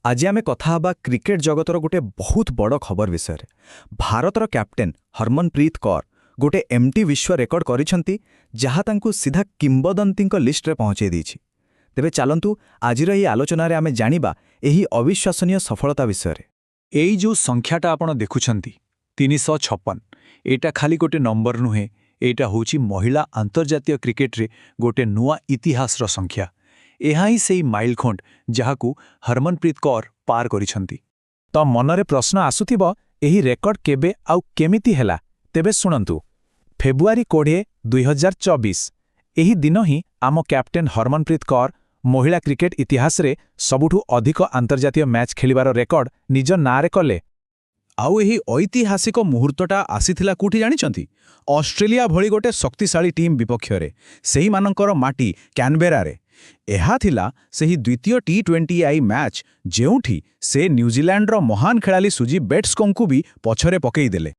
आज आमे कथा हबा क्रिकेट जगतर गोटे बहुत बड़ खबर विषय भारतर कैप्टेन हरमनप्रीत कौर गोटे एमटी विश्व रेकर्ड करिसंती जहा तांकु सीधा किंबदंती लिस्ट रे पहुंचे देछि। तेबे चलंतु आजिर एही आलोचना रे आमे जानिबा एही अविश्वसनीय सफलता विषय रे। एई जो संख्याटा आपण देखुछंती 356 एटा खाली गोटे नंबर नुहे, एटा होची महिला अंतर्जातीय क्रिकेट रे गोटे नुआ इतिहास रो संख्या। एहा ही सेई माइलखोंड जहाकू हरमनप्रीत कौर पार करिसंती। तो मनरे प्रश्न आसुथिबो एही रेकर्ड केबे आउ केमिति हेला। तेबे सुनंतु फेब्रुआरी 20, 2024 एही दिन ही आम कैप्टेन हरमनप्रीत कौर महिला क्रिकेट इतिहास रे सबुठु अधिक अंतर्जातीय मैच खेलिबार रेकर्ड निज नारे कले। आउ एही ऐतिहासिक मुहूर्तटा आसीथिला कोठी जानिचंती? ऑस्ट्रेलिया भली गोटे शक्तिशाली टीम विपक्षरे, सेही मानकर माटी कैनबेरा रे। एहा थिला सेही द्वितीय T20I मैच जेउठी से न्यूजीलैंड रो महान खेलाली सुजी बेट्सकोंकु भी पछरे पकेई देले।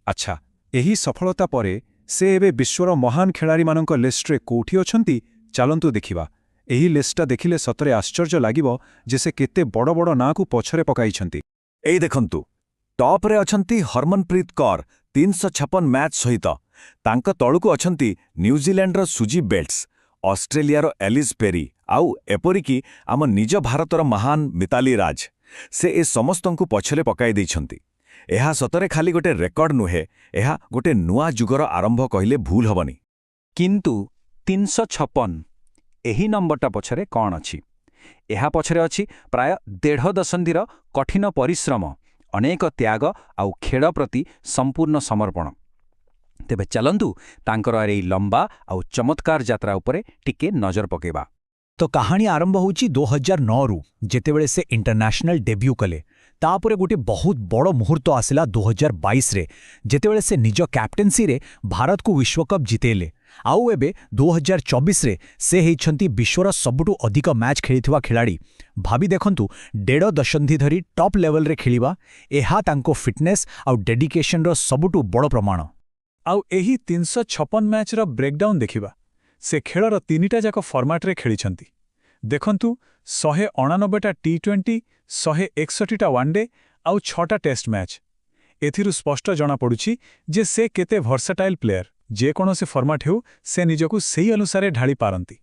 अच्छा, एही सफलता परे से एबे विश्वर महान खेलाड़ी मानक लिस्ट रे कोठी अछंती? चलंतु देखिबा। एही लिस्टटा देखिले सतरे आश्चर्य लागिबो जे से केते बड़ बड़ ना को पछरे पकाइछंती। एई देखंतु टॉप रे अछंती हरमनप्रीत कौर 356 मैच सहित। तांक तळुकु अछंती न्यूजीलैंड रो सुजी बेट्स, ऑस्ट्रेलिया रो एलिस पेरी आउ एपरिकी आम निज भारतर महान मिताली राज। से ए समस्तंकु पछले पकाई दैछंती। एहा सतरे खाली गोटे रेकर्ड नुहे, एहा गोटे नुआ जुगर आरंभ कहिले भूल हबनी। किंतु 356 एही नंबरटा पछरे कौन अछि? एहा पछरे अछि प्राय 1.5 दशंधिर कठिन परिश्रम, अनेक त्याग आउ खेल प्रति संपूर्ण समर्पण। तेबे चलंतु तांकर एई लंबा आउ चमत्कार यात्रा उपरे टिके नजर पकेबा। तो कहानी आरंभ होची 2009 रु, जेतेबेले से इंटरनेशनल डेब्यू कले। तापरे गोटे बहुत बड़ मुहूर्त आसिला 2022 रे, जेतेबेले से निज कैप्टेंसी रे भारत को विश्वकप जितेले। आउ एबे 2024 रे से हेइछंती विश्वर सबुठु अधिक मैच खेलिथिबा खिलाड़ी। भाबी देखंतु 1.5 दशंधि धरी टॉप लेवल रे खेलिबा, एहा तांको फिटनेस आउ डेडिकेशन रो सबुठु बड़ प्रमाण। आउ एही 356 मैच रो ब्रेकडाउन देखिबा। से खेलर 3टा जाक फॉर्मेट रे खेलिछंती। देखंतु 189टा T20, 161टा वनडे आउ 6टा टेस्ट मैच। एथिरु स्पष्ट जणा पडुछि जे से केते वर्सेटाइल प्लेयर। जे कोनोसे फॉर्मेट हेउ से निजकु सेही अनुसारे ढाली पारंती।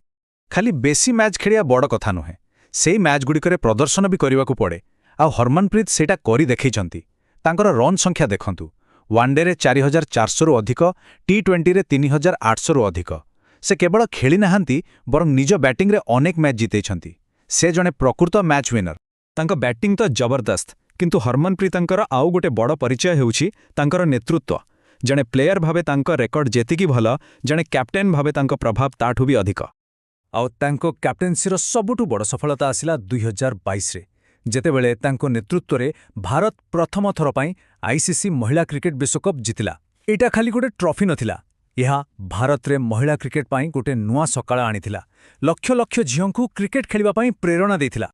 खाली बेसी मैच खेलिया बड़ कथा नुहे, सेही मैच गुडिकरे प्रदर्शन भी करिवाकु पड़े। आउ हरमनप्रीत सेटा करि देखैछंती। तांकर रन संख्या देखंतु, वनडे रे 4400 रु अधिक, T20 रे 3800 रु अधिक। से केवल खेली नाहांती बरं निज बैटिंग रे अनेक मैच जितेछंती। से जणे प्रकृत मैच विनर। तांको बैटिंग तो जबरदस्त, किंतु हरमनप्रीतंकर आउ गोटे बड़ परिचय हेउछि तांकर नेतृत्व। जणे प्लेयर भावे तांको रेकर्ड जेतिकी भल, जणे कैप्टेन भावे तांको प्रभाव ताठु भी अधिक। आउ तांको कैप्टेंसी रो सबुठु बड़ सफलता आसिला 2022 रे, जेतेबेले तांको नेतृत्व रे भारत प्रथम थर पई ICC महिला क्रिकेट विश्वकप जितिला। एटा खाली गोटे ट्रॉफी नथिला, यह भारत रे महिला क्रिकेट पाई गोटे नुआ सकाळ आनिथिला। लक्ष लक्ष झियोंकु क्रिकेट खेलिबा पाई प्रेरणा देथिला।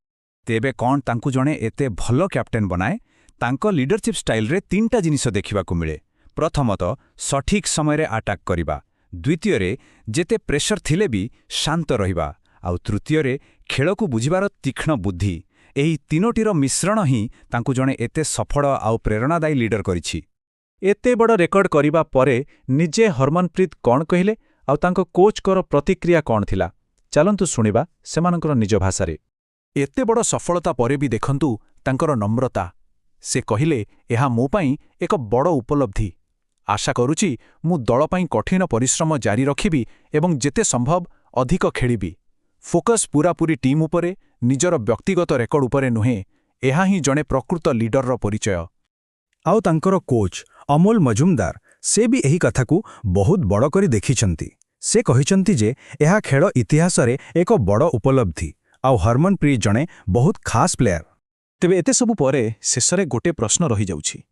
तेबे कोन तांकु जणे एते भलो कैप्टेन बनाए? तांको लीडरशिप स्टाइल रे 3टा जिनिस देखिबाकु मिले। प्रथमतः सठिक समय रे अटैक करिबा, द्वितीय रे जेते प्रेशर थिले भी शांत रहिबा, आउ तृतीय रे खेलकु बुझिबार तीक्ष्ण बुद्धि। एही तीनोटीर मिश्रण ही तांकु जणे एते सफल आउ प्रेरणादायी लीडर करिछि। एते बड़ रेकर्ड करिबा परे निजे हरमनप्रीत कौन कहिले आउ तांको कोच कर प्रतिक्रिया कौन थिला? चलंतु सुनिबा सेमानकर निज भाषा रे। एते बड़ सफलता परे भी देखंतु तांकर नम्रता। से कहिले एहा मो पई एक बड़ उपलब्धि। आशा करूची मु दल पई कठिन परिश्रम जारी रखिबी एवं जेते संभव अधिक खेलिबी। फोकस पूरापूरी टीम उपरे, निजर व्यक्तिगत रेकर्ड उपरे नुहे। एहा ही जणे प्रकृत लीडर रो परिचय। आउ तांकर कोच अमोल मजुमदार से भी एही कथा को बहुत बड़ करी देखिछंती। से कहिछंती जे एहा खेल इतिहास रे एक बड़ उपलब्धि, आउ हरमनप्रीत जणे बहुत खास प्लेयर। तेबे एते सबु परे शेषरे गोटे प्रश्न रही जाउछि।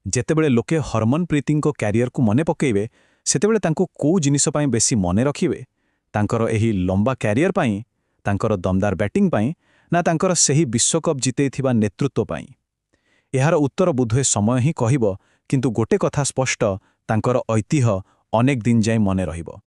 जेतेबेले लोके हरमनप्रीतिंको क्यारियर को मने पकेइबे, सेतेबेले तांको को जिनिस पई बेसी मने रखिबे? तांकर एही लंबा क्यारियर पई, तांकर दमदार बैटिंग पई, ना तांकर सेही विश्वकप जितेइथिबा नेतृत्व पई? एहार उत्तर बुधे समय ही कहिबो, किंतु गोटे कथा स्पष्ट, तांकर ऐतिह्य अनेक दिन जाय मने रहिबो।